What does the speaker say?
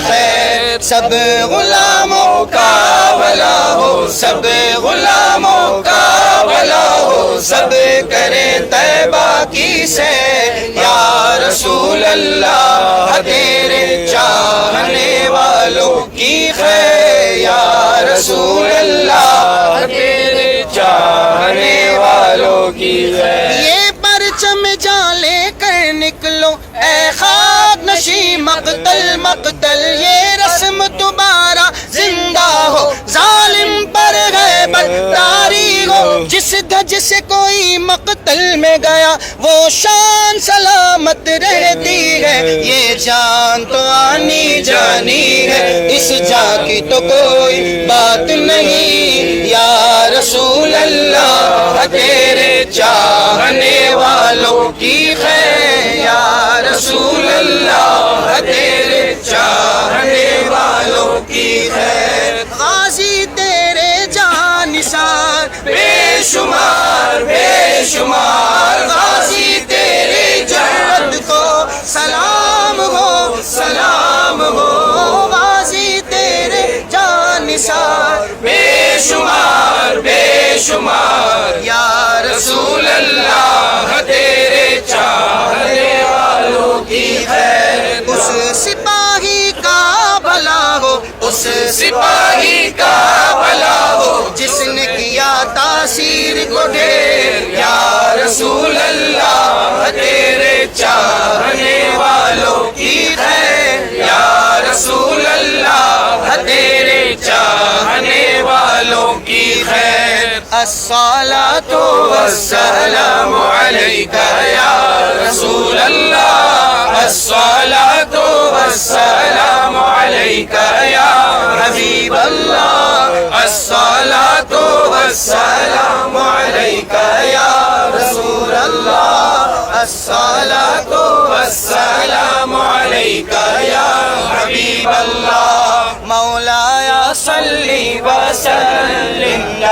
خیر، سب غلاموں کا بھلا ہو، سب غلاموں کا بھلا ہو، سب کرے طیبہ کی سیر یا رسول اللہ، تیرے چاہنے والوں کی خیر یا رسول اللہ، تیرے چاہنے والوں کی خیر۔ یہ پرچم جا لے کر نکلو اے خاک نشیں مقتل مقتل، یہ رسم دوبارہ زندہ ہو، ظالم پر غیبت طاری ہو، جس دھج سے کوئی مقتل میں گیا وہ شان سلامت رہتی ہے، یہ جان تو آنی جانی ہے، اس جان کی تو کوئی بات نہیں یا رسول اللہ، تیرے چاہنے والوں کی خیر یا رسول اللہ، تیرے چاہنے والوں کی خیر۔ غازی تیرے جانثار بے شمار بے شمار، غازی تیرے جرأت کو سلام ہو سلام ہو، غازی تیرے جانثار بے شمار بے شمار یا رسول اللہ، تیرے چاہنے والوں کی خیر۔ اس سپاہی کا بھلا ہو، اس سپاہی کا بھلا ہو، جس نے کیا تاثیر کو ڈھیر یا رسول اللہ، تیرے چاہنے والوں کی خیر یا رسول اللہ، تیرے چاہنے والوں کی خیر۔ الصلاۃ والسلام علیک یا رسول اللہ، الصلاۃ والسلام علیک یا حبیب اللہ، الصلاۃ والسلام علیک یا رسول اللہ، الصلاۃ والسلام علیک یا حبیب اللہ۔ مولایا صلی وسلم